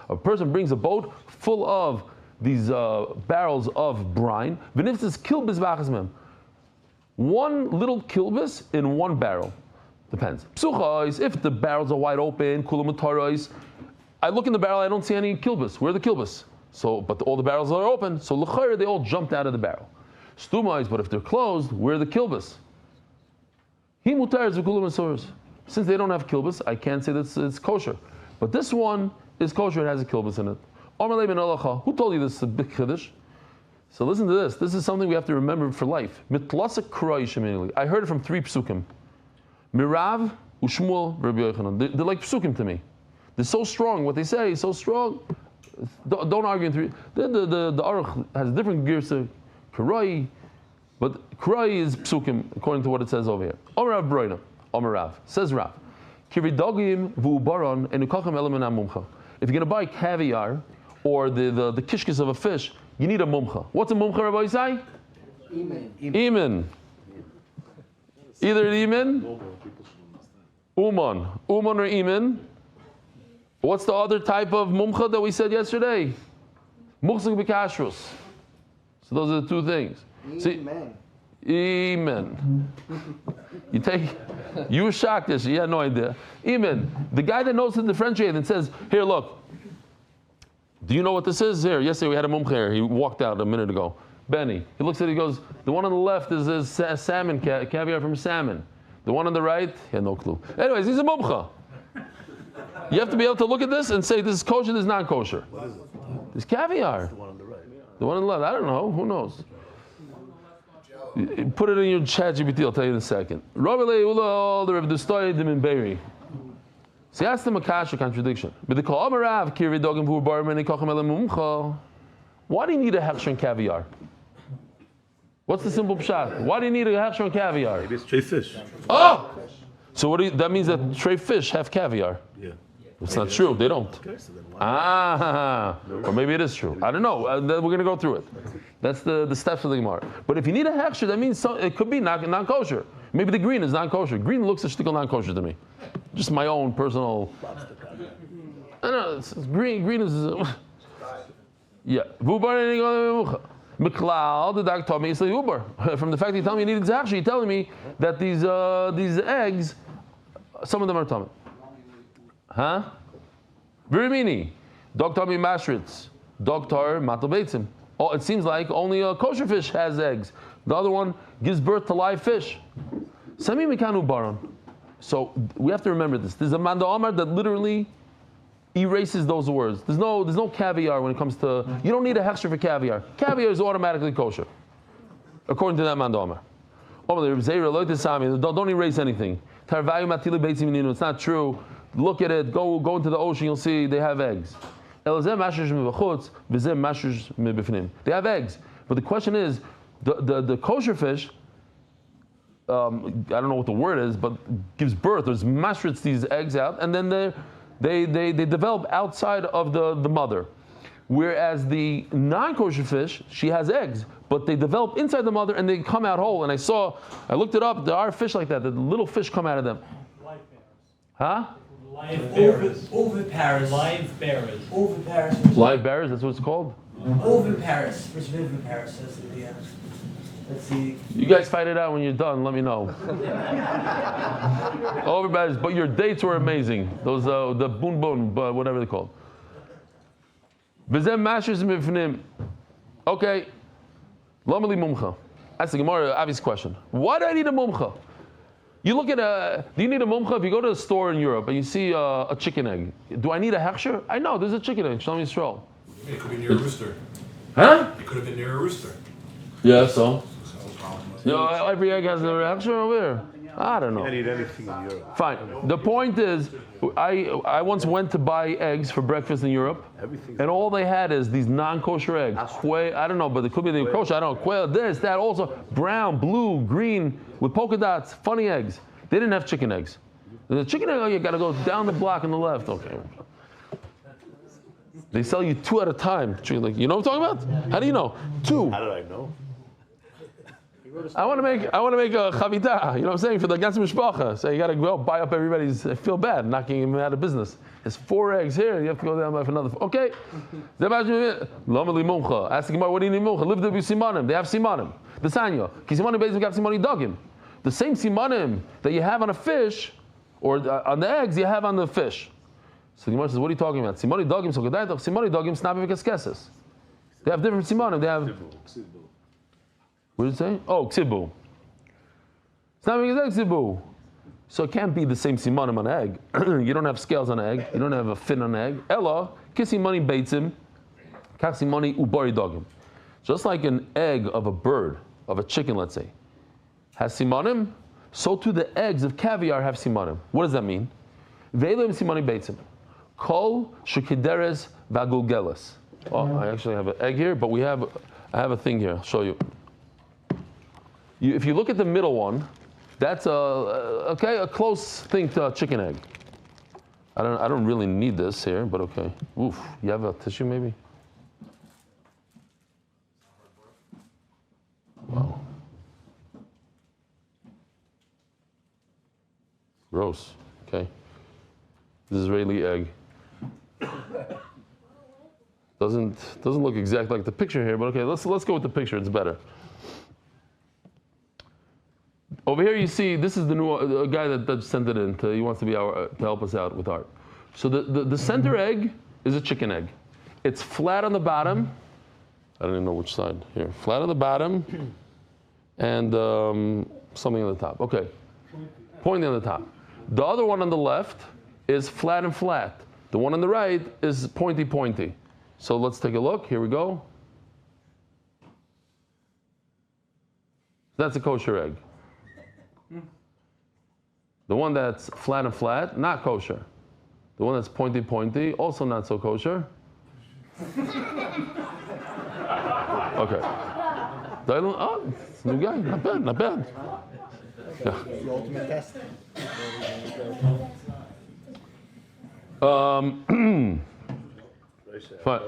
A person brings a boat full of these barrels of brine. One little kilbis in one barrel. Depends. Psuchais, if the barrels are wide open, kulamutarais, I look in the barrel, I don't see any kilbis. Where are the kilbis? So, but all the barrels are open, so l'chayr, they all jumped out of the barrel. Stumais, but if they're closed, where are the kilbis? He mutars v'kulamasuras. Since they don't have kilbis, I can't say that it's kosher. But this one is kosher, it has a kilbis in it. Who told you this is a big chiddush? So listen to this. This is something we have to remember for life. I heard it from 3 psukim. Mirav, Ushmuel, Rabbi Yochanan. They're like psukim to me. They're so strong. What they say is so strong. Don't argue in 3. The Aruch has different gears to Karai, but Karai is psukim according to what it says over here. Omarav Broina. Omarav. Says Rav. Kiridogim vu'ubaron enukachem elemen amumcha. If you're going to buy caviar or the kishkis of a fish, you need a mumcha. What's a mumcha, Rabbi Yisai? Iman. Either Iman, Uman. Uman or Iman. What's the other type of mumcha that we said yesterday? Muchzik b'kashrus. So those are the 2 things. Iman. You were shocked yesterday, you had no idea. Iman. The guy that knows to differentiate and says, here, look. Do you know what this is? Here, yesterday we had a mumcha here. He walked out a minute ago. Benny. He looks at it, he goes, the one on the left is salmon, caviar from salmon. The one on the right, he had no clue. Anyways, he's a mumcha. You have to be able to look at this and say, this is kosher, this is not kosher. This is caviar. The one on the right. The one on the left, I don't know. Who knows? Put it in your chat GPT, I'll tell you in a second. So he asked him a kasha contradiction. Why do you need a hechsher and caviar? What's the simple pshat? Why do you need a hechsher and caviar? Maybe it's tray fish. Oh! So that means that tray fish have caviar. Yeah. It's not true, they don't. Okay, so then why? Or maybe it is true. I don't know. We're going to go through it. That's the steps of the Gemara. But if you need a hechsher, that means it could be non-kosher. Maybe the green is non-kosher. Green looks a shtickle non-kosher to me. Just my own personal. I don't know. It's green. Green is. Yeah. McLeod, the doctor told me it's uber. From the fact that he told me he needed zachshir, he's telling me that these eggs, some of them are tummy. Huh? Virimini. Dog told me mashritz. Dog tar matal beitzim. Oh, it seems like only a kosher fish has eggs. The other one gives birth to live fish. Sami mikanu baron. So we have to remember this. There's a manda omar that literally erases those words. There's no caviar when it comes to. You don't need a hechsher for caviar. Caviar is automatically kosher, according to that manda omar. Don't erase anything. It's not true. Look at it. Go into the ocean. You'll see they have eggs. They have eggs. But the question is, the kosher fish, I don't know what the word is, but gives birth. There's mashrits these eggs out, and then they develop outside of the mother. Whereas the non-kosher fish, she has eggs, but they develop inside the mother and they come out whole. And I looked it up, there are fish like that, the little fish come out of them. Huh? Live bearers. Oviparous. Live bearers. Oviparous. Live bearers, that's what it's called? Oviparous. Versus viviparous. That's the let's see. You guys fight it out when you're done, let me know. Oviparous, but your dates were amazing. Those, the boon boon, whatever they're called. V'zem mashers mifnim. Okay. Lomeli mumcha. That's the Gemara obvious question. Why do I need a mumcha? You look at do you need a mumcha? If you go to a store in Europe and you see a chicken egg, do I need a hechsher? I know, there's a chicken egg, Shalom Yisrael. It could be near a rooster. Huh? It could have been near a rooster. Yeah, so? So, Every egg has a hechsher over there. I don't know. You can't eat anything in Europe. Fine. The point is, I once went to buy eggs for breakfast in Europe, and all they had is these non-kosher eggs. Quail, I don't know, but it could be the kosher. I don't know. Quail, this, that, also brown, blue, green, with polka dots, funny eggs. They didn't have chicken eggs. The chicken egg, you got to go down the block on the left. Okay. They sell you 2 at a time. Like, you know what I'm talking about? How do you know? 2. How did I know? I want to make a chavita, you know what I'm saying, for the ganze mishpacha. So you got to go buy up everybody's. I feel bad knocking him out of business. There's 4 eggs here. You have to go down by for another. Okay. Lomeli mumcha. Ask the Gemara, what do you need mumcha? Live there be simanim. They have simanim. The sanya. Ki simanim bezim gav simani dagim. The same simanim that you have on a fish, or on the eggs, you have on the fish. So the Gemara says, what are you talking about? Simani dagim so kedai doch simani dagim snabi v'keskeses. They have different simanim. They have. What did it say? Oh, ksibu. It's not because ksibu. So it can't be the same simanim on an egg. You don't have scales on an egg. You don't have a fin on an egg. Ella, kisimani beitzim, kaksimani ubari dogim. Just like an egg of a bird, of a chicken, let's say, has simanim, so too the eggs of caviar have simanim. What does that mean? Ve'elim simani beitzim. Kol shekideres vagulgeles. Oh, I actually have an egg here, but I have a thing here. I'll show you. If you look at the middle one, that's a close thing to a chicken egg. I don't really need this here, but okay. Oof, you have a tissue maybe? Wow. Gross. Okay. This Israeli egg. Doesn't look exactly like the picture here, but okay, let's go with the picture. It's better. Over here you see, this is the new guy that sent it in. He wants to be to help us out with art. So the center egg is a chicken egg. It's flat on the bottom. I don't even know which side here. Flat on the bottom, and something on the top. Okay, pointy on the top. The other one on the left is flat and flat. The one on the right is pointy, pointy. So let's take a look. Here we go. That's a kosher egg. The one that's flat and flat, not kosher. The one that's pointy, pointy, also not so kosher. Okay. Oh, it's a new guy. Not bad, not bad. Yeah. The ultimate test. Fine.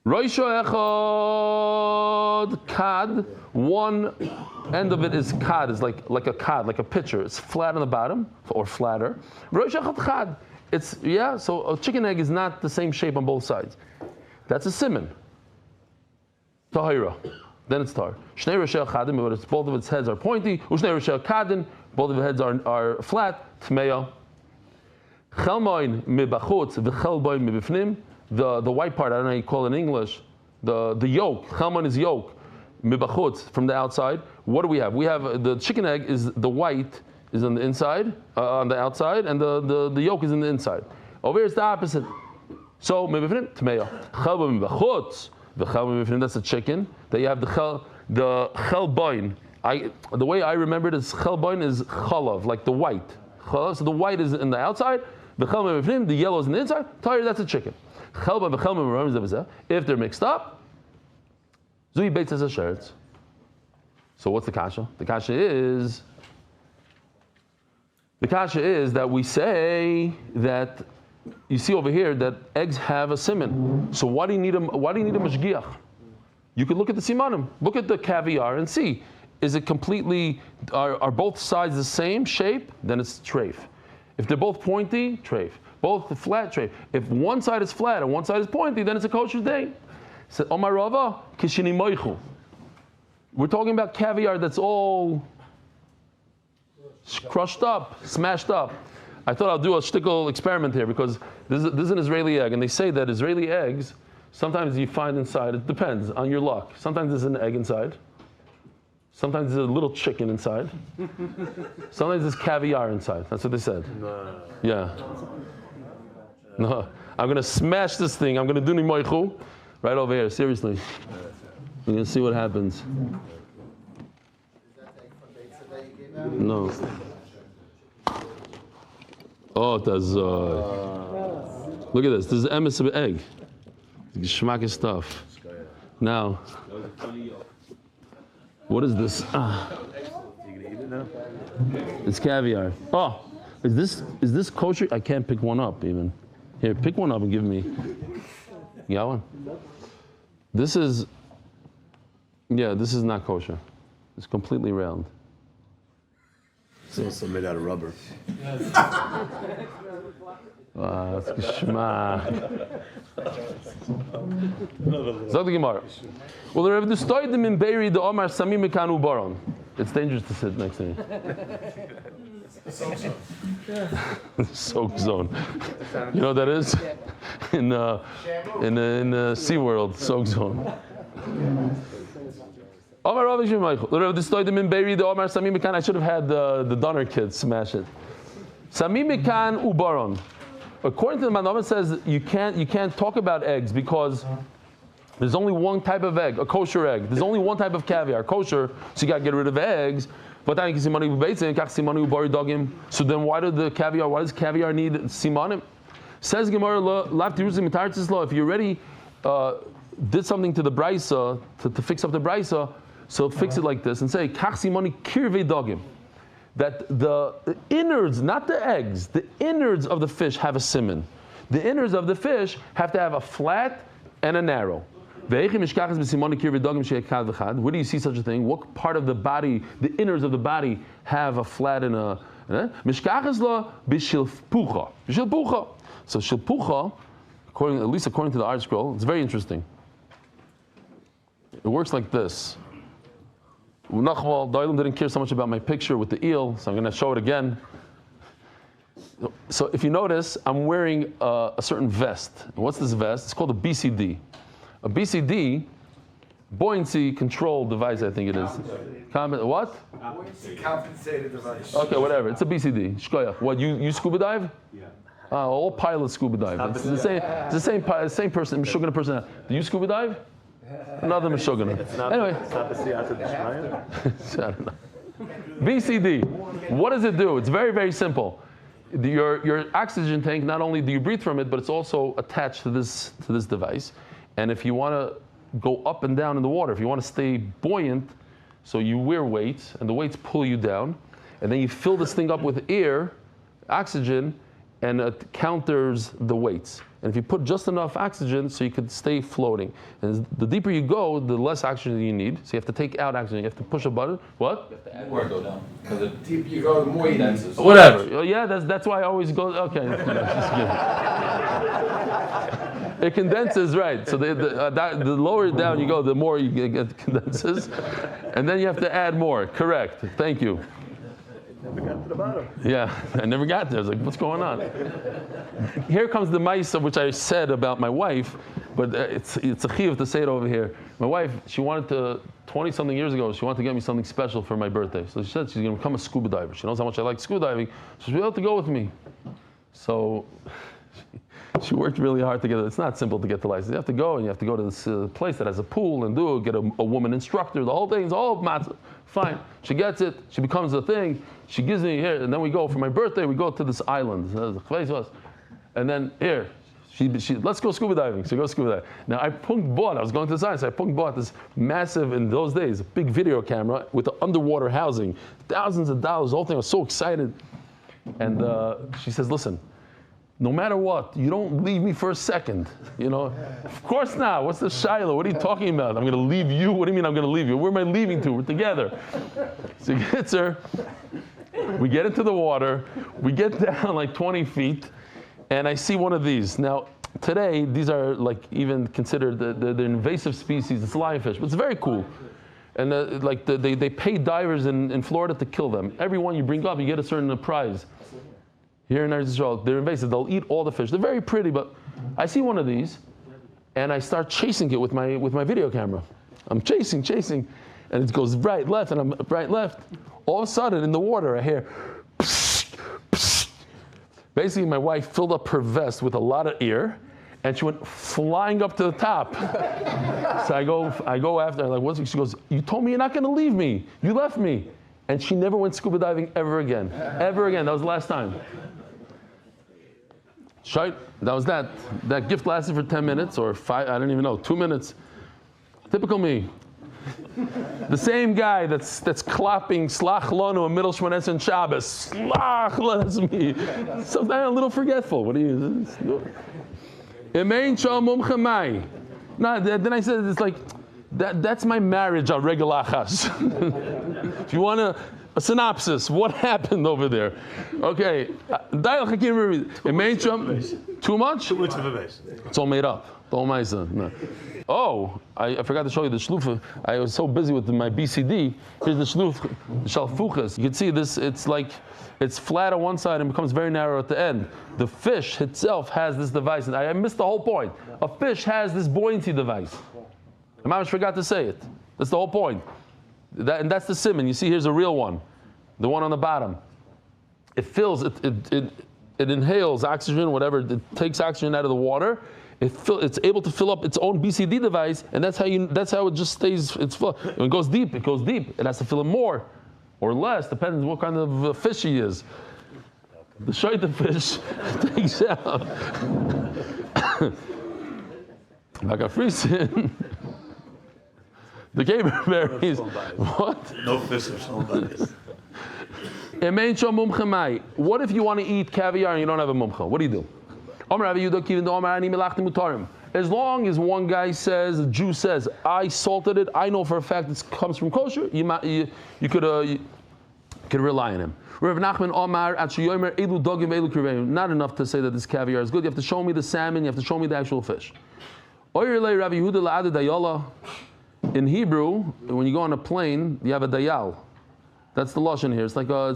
Roisha echad kad. One end of it is kad. It's like a kad, like a pitcher. It's flat on the bottom or flatter. Roisha echad kad. It's So a chicken egg is not the same shape on both sides. That's a simon. Tahira. Then it's tar. Shnei roshel chadim. Both of its heads are pointy. Ushnei roshel kadin. Both of its heads are flat. Tmeya. Chelmoin mibachutz v'chelboin mibifnim. The white part, I don't know how you call it in English, the yolk. Chelmoin is yolk. Mibachutz, from the outside. What do we have? We have the chicken egg is the white is on the inside, on the outside, and the yolk is in the inside. Over here it's the opposite. So mibifnim tmeya. Chelboin mibachutz v'chelboin mibifnim. That's a chicken. That you have the chelboin. The way I remember it is chelboin is chalav, like the white. Chalav, so the white is in the outside. The yellow is in the inside. Tire, that's a chicken. If they're mixed up, so what's the kasha? The kasha is that we say that you see over here that eggs have a siman. So why do you need a mashgiach? You could look at the simanim, look at the caviar and see, is it completely, are both sides the same shape? Then it's treif. If they're both pointy, treif. Both flat, treif. If one side is flat and one side is pointy, then it's a kosher day. So, Omar Rava, kishini moichu. We're talking about caviar that's all crushed up, smashed up. I thought I'll do a shtickle experiment here because this is an Israeli egg, and they say that Israeli eggs, sometimes you find inside, it depends on your luck. Sometimes there's an egg inside. Sometimes there's a little chicken inside. Sometimes there's caviar inside. That's what they said. No. Yeah. No. I'm going to smash this thing. I'm going to do nimoichu right over here. Seriously. We're going to see what happens. No. Oh, it does. Look at this. This is emes of egg. Geschmack stuff. Now, what is this? It's caviar. Oh, is this kosher? I can't pick one up even. Here, pick one up and give me. You got one? This is not kosher. It's completely round. It's also made out of rubber. That's geschmack. Zog the Gemara. Well, the Rebbe Dustoidim in Beiri the Omar Samim Mekanu Baron. It's dangerous to sit next to me. Soak zone. You know what that is? In SeaWorld, soak zone. Omar Rav Shemaichel. The Rebbe Dustoidim in Beiri the Omar Samim Mekan. I should have had the Donner kids smash it. Samim Mekan Ubaron. According to the Manama, it says you can't talk about eggs because there's only one type of egg, a kosher egg. There's only one type of caviar, kosher. So you got to get rid of eggs. So then why does caviar need simanim? Says Gemara, if you already did something to the brisa to fix up the brisa, so fix it like this and say kach simani kirvei dogim. That the innards, not the eggs, the innards of the fish have a siman. The innards of the fish have to have a flat and a narrow. Where do you see such a thing? What part of the body, the innards of the body, have a flat and a... So shilpucha, at least according to the art scroll, it's very interesting. It works like this. Nachmal Doilim didn't care so much about my picture with the eel, so I'm going to show it again. So if you notice, I'm wearing a certain vest. What's this vest? It's called a BCD. A BCD, buoyancy control device, I think it is. What? Buoyancy compensated device. Okay, whatever. It's a BCD. Shkoyach. What, you scuba dive? Yeah. All pilots scuba dive. It's the same person, Meshuggah person. Do you scuba dive? Another Meshuggah. Anyway. It's not the siyata d'shmaya? I don't know. BCD. What does it do? It's very, very simple. Your oxygen tank, not only do you breathe from it, but it's also attached to this device. And if you want to go up and down in the water, if you want to stay buoyant, so you wear weights, and the weights pull you down, and then you fill this thing up with air, oxygen, and it counters the weights. And if you put just enough oxygen, so you could stay floating. And the deeper you go, the less oxygen you need. So you have to take out oxygen. You have to push a button. What? You have to add more go down. Because The deeper you go, the more you need. Whatever. Yeah, that's why I always go. Okay. It condenses, right? So the lower down you go, the more you get condenses, and then you have to add more. Correct. Thank you. Never got to the bottom. Yeah, I never got there. I was like, what's going on? Here comes the mice of which I said about my wife, but it's a chiyuv to say it over here. My wife, she wanted to, 20-something years ago, she wanted to get me something special for my birthday. So she said she's going to become a scuba diver. She knows how much I like scuba diving, so she'll be able to go with me. So she worked really hard to get it. It's not simple to get the license. You have to go, and you have to go to this place that has a pool and get a woman instructor. The whole thing is all matzah. Fine. She gets it. She becomes a thing. She gives me here, and then we go for my birthday. We go to this island, and then here, she let's go scuba diving. So we go scuba diving. Now I was going to the science. I bought this massive, in those days, a big video camera with the underwater housing, thousands of dollars. The whole thing. I was so excited, and she says, "Listen, no matter what, you don't leave me for a second. You know, of course not. What's the shiloh? What are you talking about? I'm going to leave you? What do you mean I'm going to leave you? Where am I leaving to? We're together. So he gets her. We get into the water. We get down like 20 feet, and I see one of these. Now, today, these are like even considered the invasive species. It's lionfish, but it's very cool. And they pay divers in Florida to kill them. Every one you bring up, you get a certain prize. Here in Israel, they're invasive. They'll eat all the fish. They're very pretty, but I see one of these, and I start chasing it with my video camera. I'm chasing, and it goes right, left, and I'm right, left. All of a sudden, in the water, I hear, psst, psst. Basically, my wife filled up her vest with a lot of air, and she went flying up to the top. So I go after her, like, what's it? She goes, you told me you're not going to leave me. You left me. And she never went scuba diving ever again. Ever again. That was the last time. Shite. That was that. That gift lasted for 10 minutes or 5, I don't even know, 2 minutes. Typical me. The same guy that's clapping Slach Lonu in Middle Shmones and Shabbos. Slach, that's me. Sometimes I'm a little forgetful. What do you? No, then I said it's like that's my marriage al regalachas. If you want a synopsis, what happened over there? Okay, too much? Too much of a base. It's all made up. No. Oh, I forgot to show you the shlufa. I was so busy with my BCD. Here's the shluf, the shalfuchas. You can see this, it's flat on one side and becomes very narrow at the end. The fish itself has this device. And I missed the whole point. A fish has this buoyancy device. I almost forgot to say it. That's the whole point. And that's the simon. You see, here's a real one. The one on the bottom. It fills, it inhales oxygen, whatever. It takes oxygen out of the water. It's able to fill up its own BCD device, and that's how it just stays. It's full. When it goes deep, it goes deep. It has to fill in more or less, depends what kind of fish he is. The shaita fish takes out. Like a freezing. The caberberries. What? No fish or somebody. What if you want to eat caviar and you don't have a mumcha? What do you do? As long as one guy says, a Jew says, I salted it, I know for a fact it comes from kosher, you could rely on him. Rav Nachman Omar, not enough to say that this caviar is good. You have to show me the salmon, you have to show me the actual fish. In Hebrew, when you go on a plane, you have a dayal. That's the lashon here. It's like a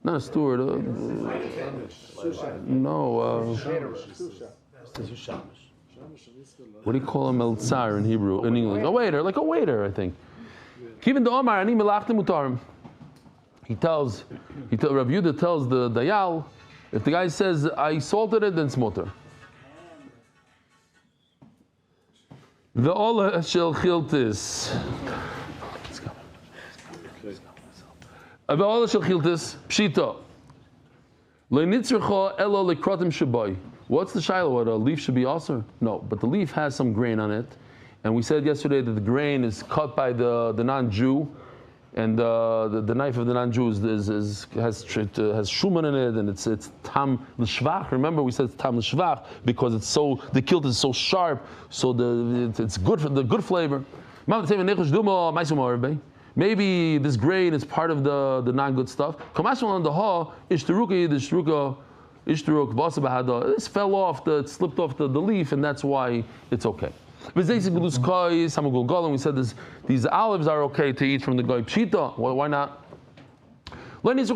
not a steward. What do you call a meltzar in Hebrew, in English? A waiter, like a waiter, I think. Even the Omar, ani melachtem mutarim. Rav Yehuda tells the dayal, if the guy says, I salted it, then it's mutar. The ola shel chiltis. The ola shel chiltis pshita. Leinitzrecha elo lekrotim shaboy. What's the shiloh? What, a leaf should be also? No, but the leaf has some grain on it, and we said yesterday that the grain is cut by the non-Jew, and the knife of the non-Jew has shuman in it, and it's tam l'shvach. Remember, we said it's tam l'shvach because the kilt is so sharp, so it's good for the good flavor. Maybe this grain is part of the non-good stuff. This fell off, it slipped off the leaf, and that's why it's okay. We said these olives are okay to eat from the goy pshita. Why not? It's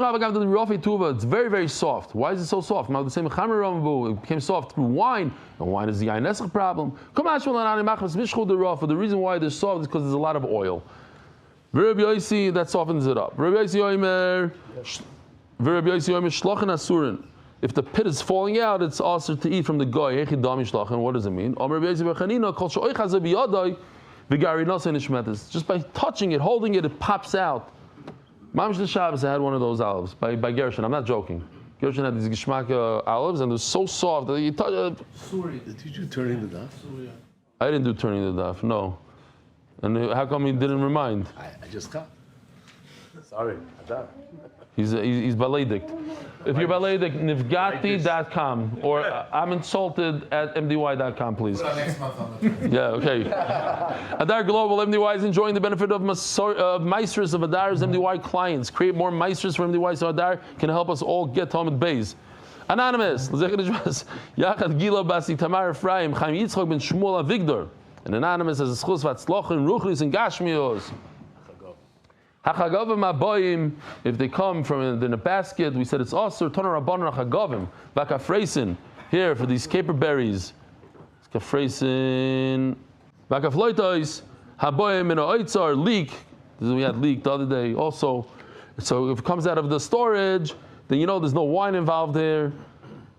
very, very soft. Why is it so soft? It became soft through wine, and wine is the yain problem. The reason why they're soft is because there's a lot of oil. That softens it up. If the pit is falling out, it's also to eat from the goy. And what does it mean? Just by touching it, holding it, it pops out. Mamish the Shabbos, I had one of those olives by Gershon. I'm not joking. Gershon had these Geshmak olives, and they're so soft that you touch it. Did you turn the daf? I didn't do turning the daf, no. And how come he didn't remind? I just got. Sorry, Hadar. He's Baleidik. If you're Baleidik, nifgati.com or I'm insulted at mdy.com, please. Next month on the Yeah, okay. Hadar Global MDY is enjoying the benefit of Meisters of Hadar's MDY clients. Create more Meisters for MDY so Hadar can help us all get to Amud Beis. Anonymous, Yachad Gila Basi Tamar Ephraim, Chaim Yitzchok ben Shmuel Avigdor. And Anonymous has a schus vatzloch and ruchlis and gashmios. Hachagavim aboyim, if they come from in a basket, we said it's also toner rabbanon hachagavim. Vakafreisin, here for these caper berries. Kafreisin, vakafloitois, haboyim in a oitzar, leek. This is we had leek the other day also. So if it comes out of the storage, then you know there's no wine involved there.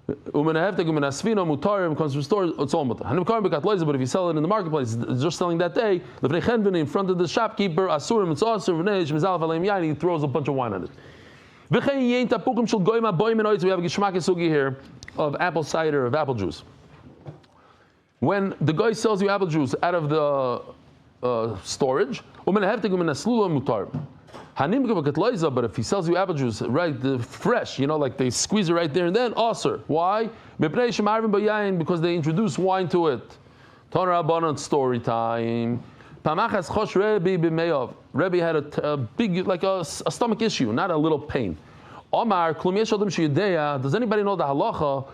Mutarim comes from storage, it's all mutar. But if you sell it in the marketplace, it's just selling that day. In front of the shopkeeper, asurim, it's asur, he throws a bunch of wine on it. We have a gishmak sugi here of apple cider, of apple juice. When the guy sells you apple juice out of the storage, but if he sells you apple juice right fresh, like they squeeze it right there and then, also. Why? Because they introduce wine to it. Story time. Rebbe had a big, like a stomach issue, not a little pain. Does anybody know the halacha?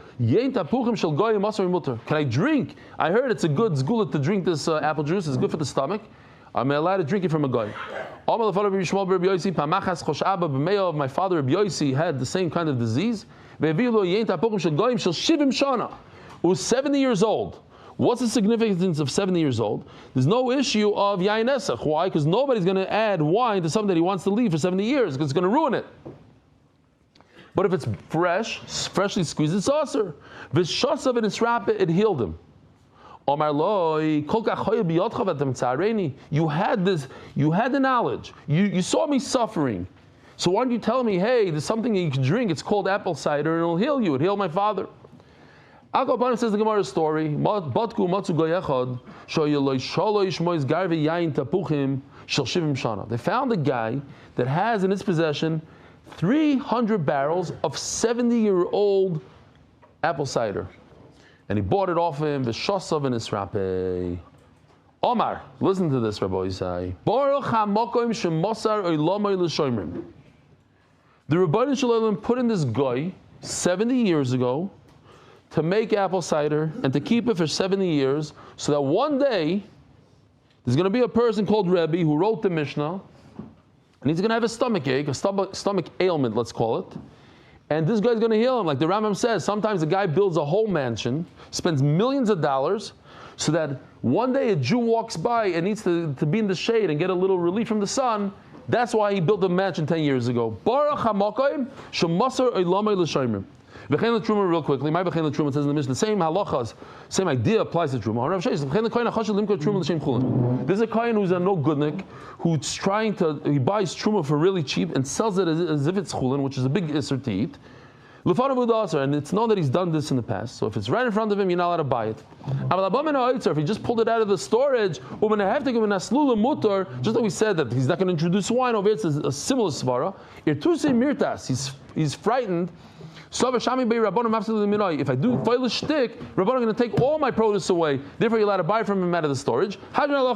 Can I drink? I heard it's a good zgula to drink this apple juice. It's good for the stomach. I'm allowed to drink it from a guy. My father Rabbi Yossi had the same kind of disease. He was 70 years old. What's the significance of 70 years old? There's no issue of yain esach. Why? Because nobody's going to add wine to something that he wants to leave for 70 years because it's going to ruin it. But if it's freshly squeezed, it's aser. V'shas of it, it's rapid, it healed him. You had the knowledge. You saw me suffering. So why don't you tell me, hey, there's something that you can drink, it's called apple cider, and it'll heal you. It healed my father. Al-Qapan says the Gemara story. They found a guy that has in his possession 300 barrels of 70-year-old apple cider. And he bought it off him, v'shosav in his rape. Omar, listen to this, Rabbi Yisai. Baruch ha'mokoim shemosar oilamai l'shoimrim. The Rebbeinu Shalom put in this guy 70 years ago to make apple cider and to keep it for 70 years, so that one day there's going to be a person called Rebbe who wrote the Mishnah, and he's going to have a stomach ache, a stomach ailment, let's call it. And this guy's going to heal him. Like the Rambam says, sometimes a guy builds a whole mansion, spends millions of dollars, so that one day a Jew walks by and needs to be in the shade and get a little relief from the sun. That's why he built the mansion 10 years ago. Baruch HaMokayim Shemasar Olamai L'Shoimrim. V'chein l'Truma real quickly. My V'chein l'Truma says in the Mishnah, the same halachas, same idea applies to Truma. There's a kohen who's a no goodnik, who's he buys Truma for really cheap and sells it as if it's chulin, which is a big isser to eat. And it's known that he's done this in the past. So if it's right in front of him, you're not allowed to buy it. If he just pulled it out of the storage, just like we said that he's not going to introduce wine over it, it's a similar svara. He's frightened. If I do file a shtick, Rabbanon are going to take all my produce away. Therefore, you're allowed to buy from him out of the storage. Rabbi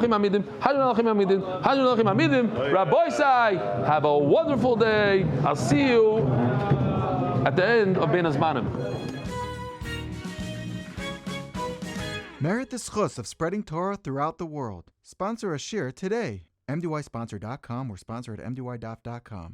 Sai, have a wonderful day. I'll see you at the end of Ben Azmanim. Merit the schus of spreading Torah throughout the world. Sponsor a shir today. MDYsponsor.com or sponsor at mdydaf.com.